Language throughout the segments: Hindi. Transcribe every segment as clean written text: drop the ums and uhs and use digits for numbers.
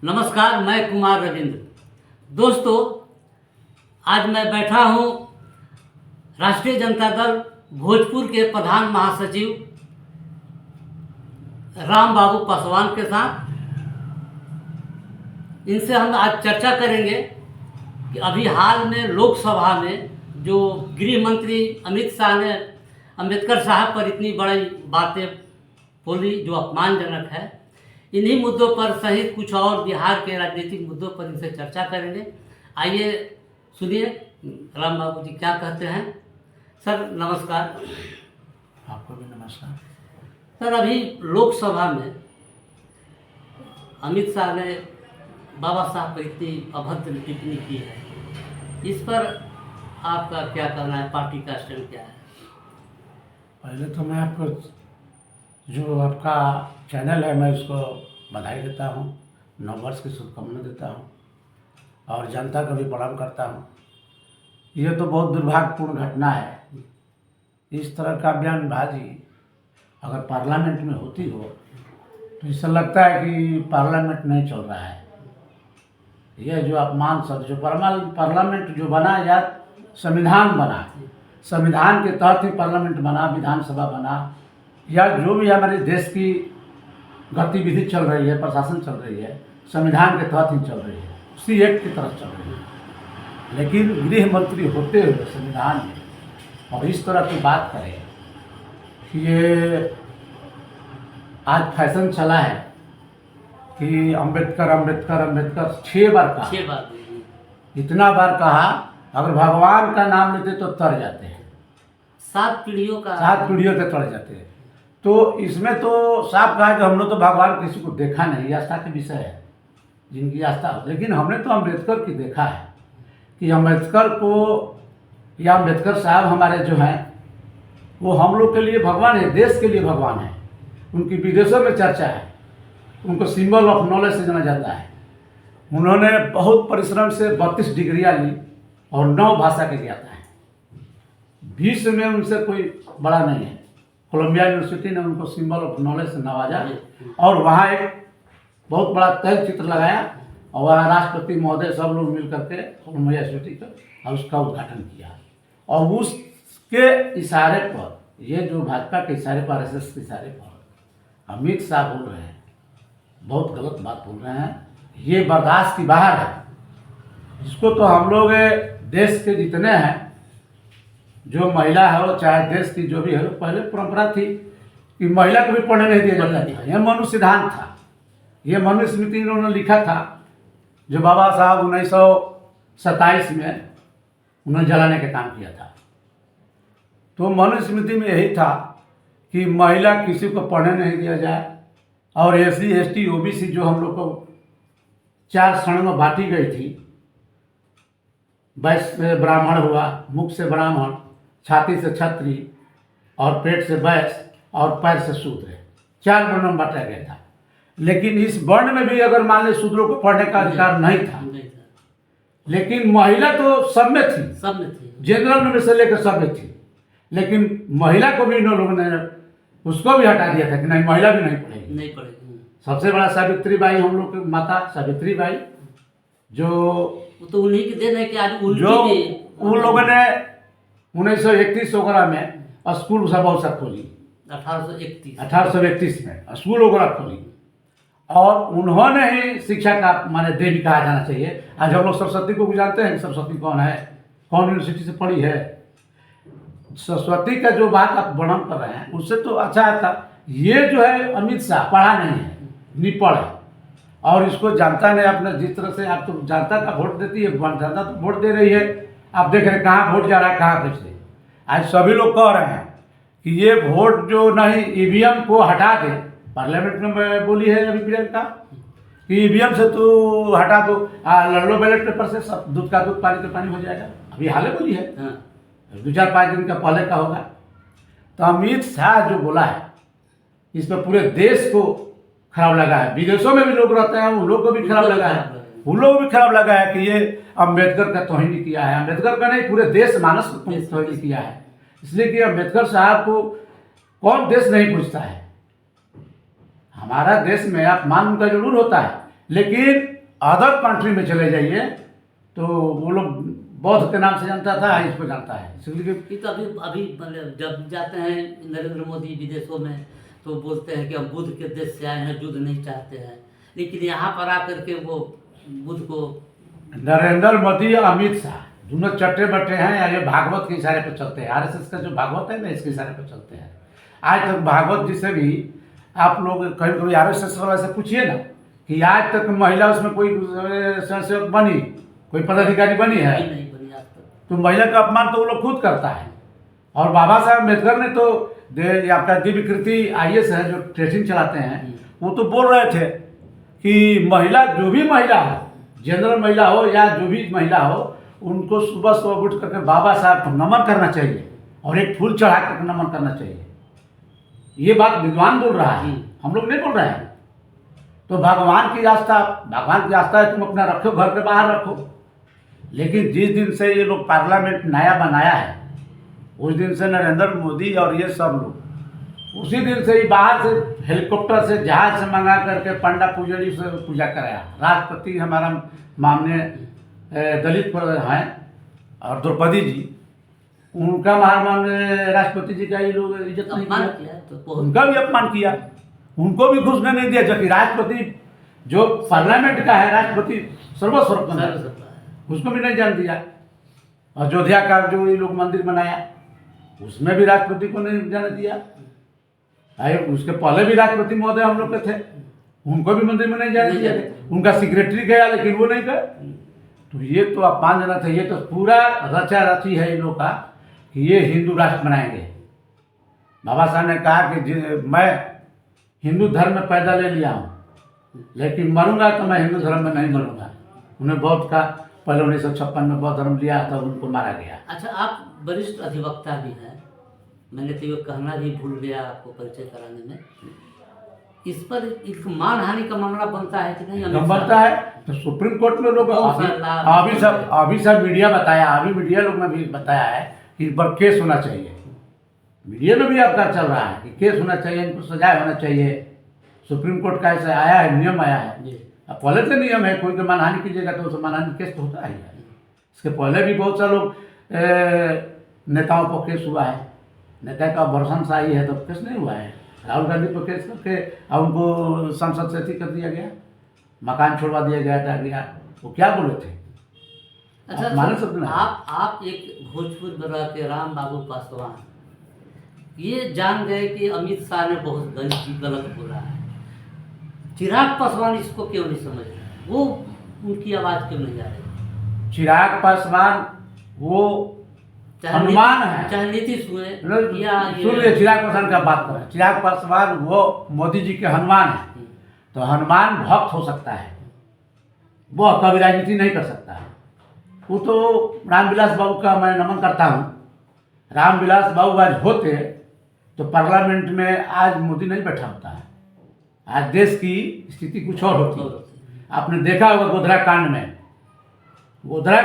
नमस्कार, मैं कुमार रविंद्र। दोस्तों, आज मैं बैठा हूँ राष्ट्रीय जनता दल भोजपुर के प्रधान महासचिव राम बाबू पासवान के साथ। इनसे हम आज चर्चा करेंगे कि अभी हाल में लोकसभा में जो गृह मंत्री अमित शाह ने अंबेडकर साहब पर इतनी बड़ी बातें बोली जो अपमानजनक है, इन्हीं मुद्दों पर सहित कुछ और बिहार के राजनीतिक मुद्दों पर इनसे चर्चा करेंगे। आइए सुनिए राम बाबू जी क्या कहते हैं। सर नमस्कार। आपको भी नमस्कार। सर, अभी लोकसभा में अमित शाह ने बाबा साहब पर इतनी अभद्र टिप्पणी की है, इस पर आपका क्या कहना है, पार्टी का स्टैंड क्या है? पहले तो मैं आपको जो आपका चैनल है मैं उसको बधाई देता हूँ, नववर्ष की शुभकामना देता हूँ और जनता को भी प्रणाम करता हूँ। ये तो बहुत दुर्भाग्यपूर्ण घटना है। इस तरह का बयानबाजी अगर पार्लियामेंट में होती हो तो इससे लगता है कि पार्लियामेंट नहीं चल रहा है। यह जो अपमान शब्द जो पार्लियामेंट जो बना या संविधान बना, संविधान के तहत ही पार्लियामेंट बना, विधानसभा बना, या जो भी हमारे देश की गतिविधि चल रही है, प्रशासन चल रही है, संविधान के तहत ही चल रही है, उसी एक्ट की तरफ चल रही है। लेकिन गृह मंत्री होते हुए संविधान में और इस तरह की बात करें कि ये आज फैशन चला है कि अम्बेडकर अम्बेडकर अम्बेडकर 6 बार कहा, 6 बार इतना बार कहा, अगर भगवान का नाम लेते तो तर जाते हैं। 7 पीढ़ियों का 7 पीढ़ियों के तर जाते हैं। तो इसमें तो साफ कहा कि हमने तो भगवान किसी को देखा नहीं, आस्था के विषय है जिनकी आस्था हो। लेकिन हमने तो अम्बेडकर की देखा है कि अम्बेडकर को या अम्बेडकर साहब हमारे जो हैं वो हम लोग के लिए भगवान है, देश के लिए भगवान है। उनकी विदेशों में चर्चा है, उनको सिंबल ऑफ नॉलेज से जाना जाता है। उन्होंने बहुत परिश्रम से 32 डिग्रियाँ ली और 9 भाषा के ज्ञाता है। विश्व में उनसे कोई बड़ा नहीं है। कोलंबिया यूनिवर्सिटी ने उनको सिंबल ऑफ नॉलेज से नवाजा और वहाँ एक बहुत बड़ा तैल चित्र लगाया और वहाँ राष्ट्रपति महोदय सब लोग मिल करके कोलंबिया यूनिवर्सिटी का और उसका उद्घाटन किया। और उसके इशारे पर, ये जो भाजपा के इशारे पर, RSS के इशारे पर अमित शाह बोल रहे हैं, बहुत गलत बात बोल रहे हैं। ये बर्दाश्त की बाहर है। इसको तो हम लोग देश के जितने हैं, जो महिला है वो चाहे देश की जो भी है, पहले परंपरा थी कि महिला को भी पढ़ने नहीं दिया जाता था। यह मनु सिद्धांत था, ये मनुस्मृति इन्होंने लिखा था जो बाबा साहब 1927 में उन्होंने जलाने का काम किया था। तो मनुस्मृति में यही था कि महिला किसी को पढ़ने नहीं दिया जाए और SC ST OBC जो हम लोग को 4 श्रेणियों में बांटी गई थी, वैश्य से ब्राह्मण हुआ, मुख से ब्राह्मण, छाती से क्षत्रिय और पेट से वैश्य और पैर से शूद्र, 4 वर्णों में बांटा गया था। लेकिन इस वर्ण में भी अगर मान ले शूद्रों को पढ़ने का अधिकार नहीं था, लेकिन महिला तो सब में थी, जनरल में से लेकर सब में थी। लेकिन महिला को भी इन लोगों ने उसको भी हटा दिया था कि नहीं, महिला भी नहीं पढ़ेगी। सबसे बड़ा सावित्री बाई, हम लोग की माता सावित्री बाई, जो तो उन्हीं की देन है कि आज जो उन लोगों ने 1931 वगैरह में स्कूल सब बहुत सा खोली, 1831 में स्कूल वगैरह खोली और उन्होंने ही शिक्षा का माने देवी कहा जाना चाहिए। आज हम लोग सरस्वती को भी जानते हैं, सरस्वती कौन है, कौन यूनिवर्सिटी से पढ़ी है। सरस्वती का जो बात आप वर्णन कर रहे हैं उससे तो अच्छा था। ये जो है अमित शाह पढ़ा नहीं है, निपढ़ है और इसको जनता ने अपने जिस तरह से, आप तो जनता का वोट देती है, जनता तो वोट दे रही है। आप देख रहे हैं कहाँ वोट जा रहा है, कहाँ कैसे। आज सभी लोग कह रहे हैं कि ये वोट जो नहीं EVM को हटा दे। पार्लियामेंट में बोली है अभी प्रियंका कि EVM से तो हटा दो, लड़ लो बैलेट पेपर से, सब दूध का दूध पानी का पानी हो जाएगा। अभी हाल ही बोली है, 2-4-5 दिन का पहले का होगा। तो अमित शाह जो बोला है इस पर पूरे देश को खराब लगा है। विदेशों में भी लोग रहते हैं, उन लोग को भी खराब लगा है, उन लोग भी खराब लगा है कि ये अम्बेडकर का तौहीन किया है। अम्बेडकर का नहीं, पूरे देश मानस को तौहीन किया है। इसलिए कि अम्बेडकर साहब को कौन देश नहीं पूछता है। हमारा देश में अपमान उनका जरूर होता है, लेकिन अदर कंट्री में चले जाइए तो वो लोग बौद्ध के नाम से जानता था, इसको जानता है। इसलिए ये तो अभी अभी मतलब जब जाते हैं नरेंद्र मोदी विदेशों में तो बोलते हैं कि हम बुद्ध के देश से आए हैं, युद्ध नहीं चाहते हैं, लेकिन यहाँ पर आकर के वो बुद्ध को नरेंद्र मोदी और अमित शाह दोनों चट्टे बट्टे हैं या ये भागवत के इशारे पर चलते हैं। आरएसएस का जो भागवत है ना, इसके इशारे पर चलते हैं। आज तक भागवत जी से भी आप लोग कभी कभी आरएसएस वाले से पूछिए ना कि आज तक महिला उसमें कोई स्वयंसेवक बनी, कोई पदाधिकारी बनी है? नहीं बनी आज तक। तो महिला का अपमान तो वो लोग खुद करता है। और बाबा साहब अम्बेडकर ने तो आपका दिव्य कृति IAS है जो ट्रेनिंग चलाते हैं, वो तो बोल रहे थे कि महिला जो भी महिला हो, जनरल महिला हो या जो भी महिला हो, उनको सुबह सुबह उठ करके बाबा साहब को नमन करना चाहिए और एक फूल चढ़ा करके नमन करना चाहिए। ये बात विद्वान बोल रहा है, हम लोग नहीं बोल रहे हैं। तो भगवान की आस्था है, तुम अपना रखो, घर के बाहर रखो। लेकिन जिस दिन से ये लोग पार्लियामेंट नया बनाया है, उस दिन से नरेंद्र मोदी और ये सब लोग उसी दिन से ही बाहर से हेलीकॉप्टर से जहाज से मंगा करके पंडा पुजारी से पूजा कराया। राष्ट्रपति हमारा माननीय दलित हैं और द्रौपदी जी, उनका माननीय राष्ट्रपति जी का ये लोग इज्जत नहीं किया, तो उनका भी अपमान किया, उनको भी घुसने नहीं दिया। जबकि राष्ट्रपति जो पार्लियामेंट का है, राष्ट्रपति सर्वस्व उसको भी नहीं जान दिया। अयोध्या का जो ये लोग मंदिर बनाया उसमें भी राष्ट्रपति को नहीं जाने दिया। उसके पहले भी राष्ट्रपति महोदय हम लोग के थे, उनको भी मंदिर में नहीं जाने दिया। उनका सेक्रेटरी गया लेकिन वो नहीं गए। तो ये तो अपमानजनक है। ये तो पूरा रचा रची है इन लोग का कि ये हिंदू राष्ट्र बनाएंगे। बाबा साहब ने कहा कि मैं हिंदू धर्म में पैदा ले लिया हूँ, लेकिन मरूंगा तो मैं हिंदू धर्म में नहीं मरूंगा। उन्हें बौद्ध का पहले 1956 में बौद्ध धर्म लिया था, उनको मारा गया। अच्छा, आप वरिष्ठ अधिवक्ता भी हैं, मैंने तो ये कहना भी भूल गया आपको परिचय कराने में। इस पर एक मानहानि का मामला बनता है कि नहीं? बनता है तो सुप्रीम कोर्ट में लोग अभी सब मीडिया बताया, अभी मीडिया लोग ने भी बताया है कि इन पर केस होना चाहिए। मीडिया में भी आपका चल रहा है कि केस होना चाहिए, इनको सजा होना चाहिए। सुप्रीम कोर्ट का ऐसा आया है, नियम आया है। अब पहले तो नियम है, कोई को मानहानि कीजिएगा तो उसे मानहानि केस तो होता ही है। इसके पहले भी बहुत सारे लोग नेताओं पर केस हुआ है। नेता का वर्षन से आई है तो केस नहीं हुआ है। राहुल गांधी पर केस करके और उनको संसद से अति कर दिया गया, मकान छोड़वा दिया गया, हटा गया। वो क्या बोले थे? अच्छा, मान सकते हैं आप एक भोजपुर में रह के राम बाबू पासवान ये जान गए कि अमित शाह ने बहुत गलत बोला है, चिराग पासवान इसको क्यों नहीं समझ रहे? वो उनकी आवाज़ क्यों नहीं जा रही? चिराग पासवान वो हनुमान है, चाहे नीतीश हुए या सुनिए, चिराग पासवान का बात करें। चिराग पासवान वो मोदी जी के हनुमान है। तो हनुमान भक्त हो सकता है, वो कभी राजनीति नहीं कर सकता है। वो तो रामविलास बाबू का मैं नमन करता हूँ। रामविलास बाबू आज होते तो पार्लियामेंट में आज मोदी नहीं बैठा होता है। आज देश की स्थिति कुछ और होती। आपने देखा होगा गोधरा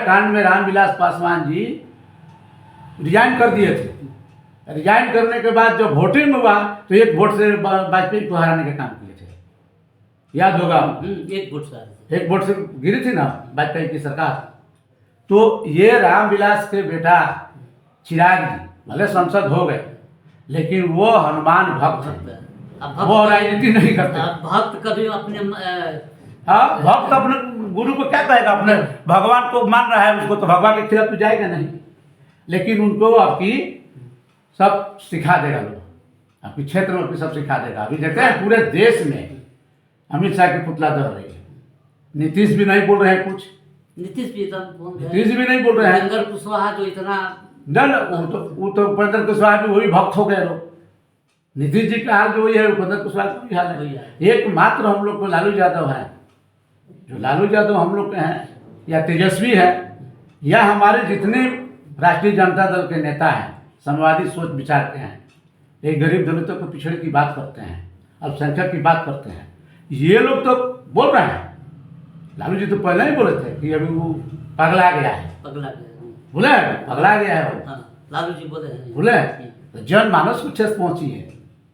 कांड में रामविलास पासवान जी रिजाइन कर दिए थे। रिजाइन करने के बाद जब वोटिंग हुआ तो एक वोट से वाजपेयी को हराने का काम किए थे, याद होगा। एक वोट से गिरी थी ना वाजपेयी की सरकार। तो ये रामविलास के बेटा चिराग जी भले सांसद हो गए, लेकिन वो हनुमान भक्त हैं, वो राजनीति नहीं करते। भक्त कभी अपने हाँ, भक्त अपने गुरु को क्या कहेगा? अपने भगवान को मान रहा है, उसको तो भगवान के खिलाफ तो जाएगा नहीं। लेकिन उनको आपकी सब सिखा देगा, लोग आपके क्षेत्र में सब सिखा देगा। अभी देखते हैं पूरे देश में अमित शाह की पुतला दर रही है। नीतीश भी नहीं बोल रहे हैं कुछ, नीतीश भी नहीं बोल रहे हैं। उपेंद्र कुशवाहा जो इतना वो तो उपेंद्र कुशवाहा भी वही भक्त हो गए लोग। नीतीश जी का हाल जो वही है, उपेंद्र कुशवाहा का भी हाल है। एकमात्र हम लोग को लालू यादव है, जो लालू यादव हम लोग के हैं, या तेजस्वी है, या हमारे जितने राष्ट्रीय जनता दल के नेता हैं, समाजवादी सोच विचार के हैं, एक गरीब दलितों को पिछड़े की बात करते हैं, अल्पसंख्यक की बात करते हैं, ये लोग तो बोल रहे हैं। लालू जी तो पहले ही बोले थे कि अभी वो पगला गया है, बोले पगला गया है वो। लालू जी बोले तो जनमानस को ठेस पहुंची है,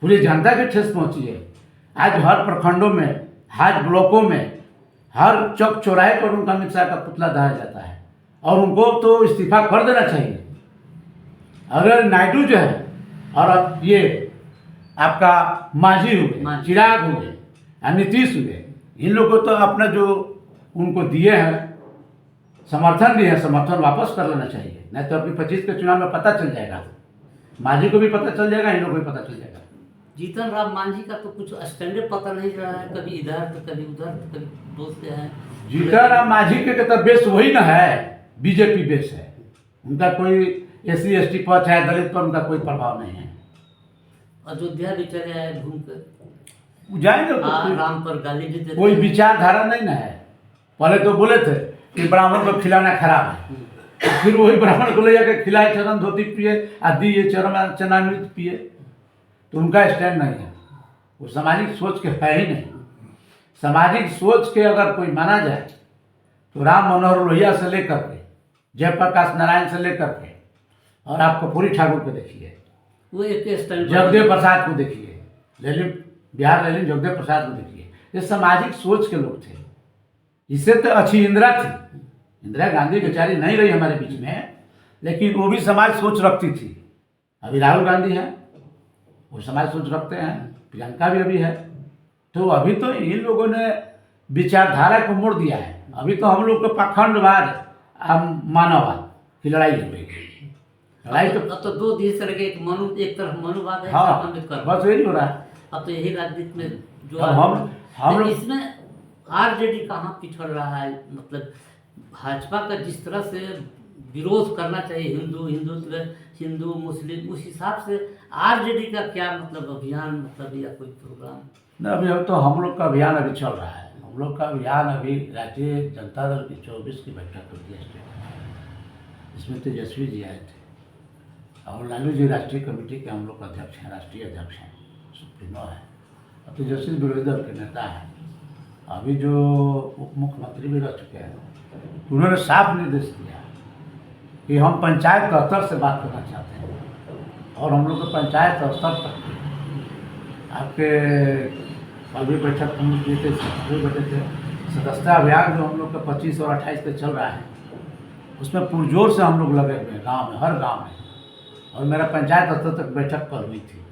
पूरी जनता की ठेस पहुंची है। आज हर प्रखंडों में, हर ब्लॉकों में हर चौक चौराहे पर उनका अमित शाह का पुतला दहाया जाता है और उनको तो इस्तीफा कर देना चाहिए। अगर नायडू जो है और अब ये आपका मांझी हुए, मांझी। चिराग हुए या नीतीश हुए, इन लोगों को तो अपना जो उनको दिए हैं समर्थन दिए हैं, समर्थन वापस कर लेना चाहिए। नहीं तो अपनी 25 के चुनाव में पता चल जाएगा, मांझी को भी पता चल जाएगा, इन लोगों को भी पता चल जाएगा। जीतन राम मांझी का तो कुछ स्टैंडर्ड पता नहीं चल रहा है, कभी इधर तो कभी उधर तो कभी बोलते हैं। जीतन राम मांझी के तो बेस वही ना है, बीजेपी बेस है। उनका कोई SC ST पर चाहे दलित पर उनका कोई प्रभाव नहीं है। अयोध्या भी चले आए घूम कर, जाएंगे तो कोई- राम पर गाली भी देते कोई हैं। विचारधारा नहीं ना है। पहले तो बोले थे कि ब्राह्मण को खिलाना खराब है, फिर वही ब्राह्मण को ले जाकर खिलाए चरण धोती पिए, आदि ये चरण चनामृत पिए, तो उनका स्टैंड नहीं है। वो सामाजिक सोच के है ही नहीं। सामाजिक सोच के अगर कोई माना जाए तो राम मनोहर लोहिया से लेकर के जयप्रकाश नारायण से लेकर के और आप कपूरी ठाकुर को देखिए, वो एक स्टैंड जगदेव प्रसाद को देखिए, लेलिन बिहार लेलिन जगदेव प्रसाद को देखिए, ये सामाजिक सोच के लोग थे। इससे तो अच्छी इंदिरा थी, इंदिरा गांधी बेचारी नहीं रही हमारे बीच में, लेकिन वो भी समाज सोच रखती थी। अभी राहुल गांधी है, वो समाज सोच रखते हैं, प्रियंका भी अभी है। तो अभी तो इन लोगों ने विचारधारा को मोड़ दिया है। अभी तो हम लोग को पाखंडवाद मानववाद की लड़ाई हो रही है। लड़ाई तो अब तो दो देश रह गए, एक तरफ मनुवाद है, हाँ, अम्बेडकर। बस यही हो रहा है। अब तो यही राजनीति में जो अब हम लोग इसमें RJD कहाँ पिछड़ रहा है। मतलब भाजपा का जिस तरह से विरोध करना चाहिए, हिंदुत्व, हिंदू मुस्लिम, उस हिसाब से RJD का क्या मतलब अभियान, मतलब या कोई प्रोग्राम? न अभी तो हम लोग का अभियान अभी चल रहा है। हम लोग का अभियान अभी राष्ट्रीय जनता दल की 24 की बैठक होती है स्टेट में। इसमें तेजस्वी जी आए थे और लालू जी राष्ट्रीय कमेटी के हम लोग अध्यक्ष हैं, राष्ट्रीय अध्यक्ष हैं, सुप्रीमो है। और तेजस्वी विरोधी दल के नेता हैं। अभी जो उप मुख्यमंत्री भी रह चुके हैं, तो उन्होंने साफ निर्देश दिया कि हम पंचायत स्तर से बात करना चाहते हैं और हम लोग को पंचायत स्तर तक आपके अभी बैठक हम लोग किए थे, बैठे थे। सदस्यता अभियान जो हम लोग का 25 और 28 पे चल रहा है, उसमें पुरजोर से हम लोग लगे हुए हैं गाँव में, हर गाँव में। और मेरा पंचायत स्तर तक बैठक कल हुई थी,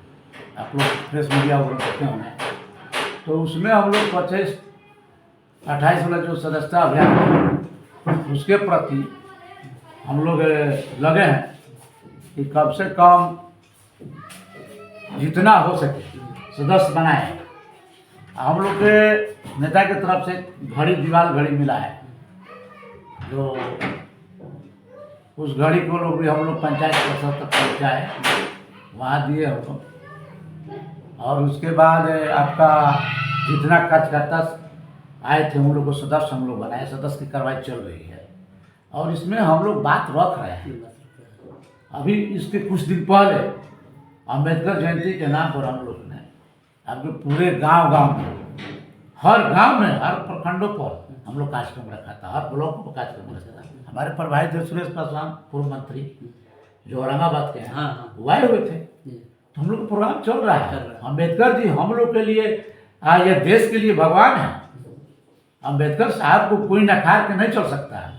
आप लोग प्रेस मीडिया वगैरह देखते होंगे। तो उसमें हम लोग 25-28 वाला जो सदस्यता अभियान है, उसके प्रति हम लोग लगे हैं कि कम से कम जितना हो सके सदस्य बनाए। हम लोग के नेता की तरफ से घड़ी दीवार घड़ी मिला है, जो उस घड़ी को लोग भी हम लोग पंचायत स्तर तक पहुँचाए, वहाँ दिए हम लोग। और उसके बाद आपका जितना कार्यकर्ता आए थे उन लोग को सदस्य हम लोग बनाए, सदस्य की कार्रवाई चल रही है। और इसमें हम लोग बात रख रहे हैं। अभी इसके कुछ दिन पहले अम्बेडकर जयंती के नाम पर हम लोग ने आपके पूरे गांव में, हर गांव में, हर प्रखंडों पर हम लोग कार्यक्रम रखा था, हर ब्लॉक पर कार्यक्रम रखा था। हमारे प्रभारी थे सुरेश पासवान, पूर्व मंत्री जो औरंगाबाद के हैं, हाँ। वो आए हुए थे। तो हम लोग का प्रोग्राम चल रहा है। अम्बेडकर जी हम लोग के लिए, यह देश के लिए भगवान है। अम्बेडकर साहब को कोई नकार के नहीं चल सकता है,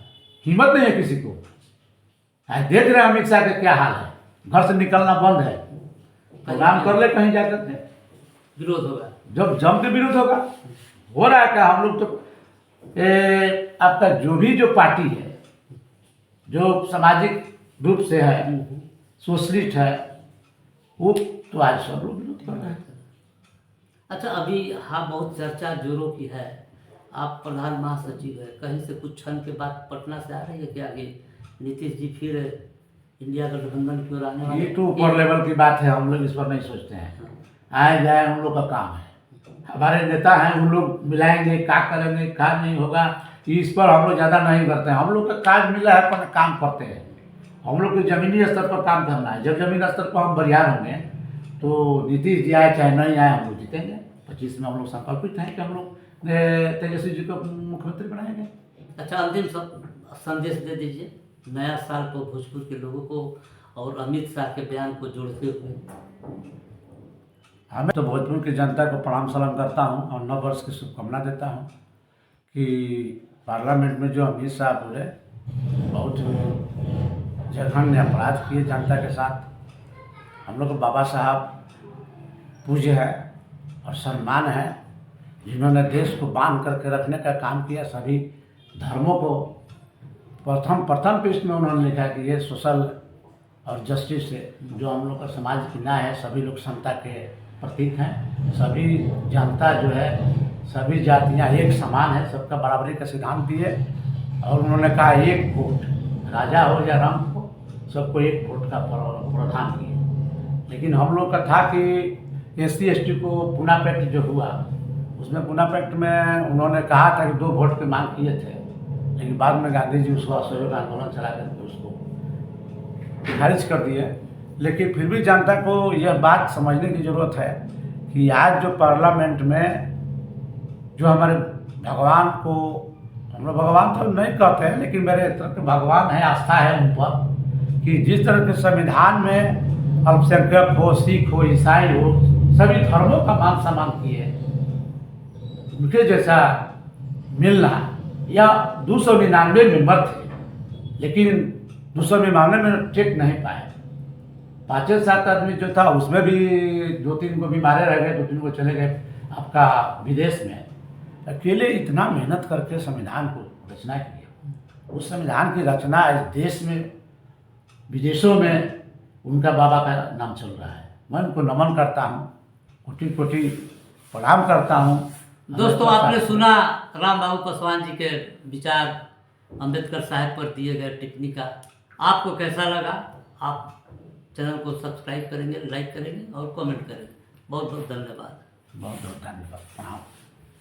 हिम्मत नहीं है किसी को। देख रहे हैं अमित शाह का क्या हाल है, घर से निकलना बंद है। प्रोग्राम कर ले कहीं जाकर के, विरोध होगा, जब जम के विरोध होगा। हो रहा है क्या, हम लोग तो आपका जो भी जो पार्टी है, जो सामाजिक रूप से है, सोशलिस्ट है, वो तो आज सब लोग विरोध कर रहे हैं। अच्छा, अभी हाँ बहुत चर्चा जोरों की है, आप प्रधान महासचिव है, कहीं से कुछ क्षण के बाद पटना से आ रही है कि आगे नीतीश जी फिर इंडिया गठबंधन की ओर आने वाले? ये तो ऊपर लेवल की बात है, हम लोग इस पर नहीं सोचते हैं। आए जाए हम लोग का काम है, हमारे नेता हैं, उन लोग मिलाएंगे, क्या करेंगे, क्या नहीं होगा, इस पर हम लोग ज़्यादा नहीं करते हैं। हम लोग का काज मिला है, पर काम करते हैं। हम लोग को जमीनी स्तर पर काम करना है। जब जमीन स्तर पर हम बरियार होंगे तो नीतीश जी आए चाहे नहीं आए, हम लोग जीतेंगे। 25 में हम लोग संकल्पित हैं कि हम लोग तेजस्वी जी को मुख्यमंत्री बनाएंगे। अच्छा, अंतिम संदेश दे दीजिए नया साल को भोजपुर के लोगों को और अमित शाह के बयान को जोड़ते हुए। हमें तो भोजपुर की जनता को प्रणाम सलाम करता हूँ और नव वर्ष की शुभकामना देता हूँ कि पार्लियामेंट में जो अमित शाह बोले बहुत जघन्य अपराध किए जनता के साथ। हम लोग को बाबा साहब पूज्य है और सम्मान है, जिन्होंने देश को बांध करके रखने का काम किया। सभी धर्मों को प्रथम पृष्ठ में उन्होंने लिखा कि ये सोशल और जस्टिस से जो हम लोग का समाज की न्याय है, सभी लोग समता के प्रतीक हैं। सभी जनता जो है, सभी जातियां एक समान है, सबका बराबरी का सिद्धांत दिए। और उन्होंने कहा एक वोट, राजा हो या रंग हो, सबको एक वोट का प्रावधान किए। लेकिन हम लोग का था कि SC/ST को पूना पैक्ट जो हुआ, उसमें पूना पैक्ट में उन्होंने कहा था कि 2 वोट की मांग किए थे, लेकिन बाद में गांधी जी उसको असहयोग आंदोलन चला करके उसको खारिज कर दिए। लेकिन फिर भी जनता को यह बात समझने की ज़रूरत है कि आज जो पार्लियामेंट में जो हमारे भगवान को, हम लोग भगवान तो नहीं कहते हैं, लेकिन मेरे तरफ के भगवान है, आस्था है उन पर, कि जिस तरह के संविधान में अल्पसंख्यक हो, सिख हो, ईसाई हो, सभी धर्मों का मान सम्मान किए, उनके जैसा मिलना, या 299 मेंबर थे, लेकिन 299 में टिक नहीं पाए। 5-7 आदमी जो था उसमें भी 2-3 को भी मारे रह गए, 2-3 को चले गए आपका विदेश में। अकेले इतना मेहनत करके संविधान को रचना किया, उस संविधान की रचना इस देश में, विदेशों में उनका बाबा का नाम चल रहा है। मैं उनको नमन करता हूँ, कोटि कोटि प्रणाम करता हूँ। दोस्तों, आपने सुना राम बाबू पासवान जी के विचार अंबेडकर साहब पर दिए गए टिप्पणी का। आपको कैसा लगा? आप चैनल को सब्सक्राइब करेंगे, लाइक करेंगे और कमेंट करेंगे। बहुत बहुत धन्यवाद। बहुत बहुत धन्यवाद। प्रणाम।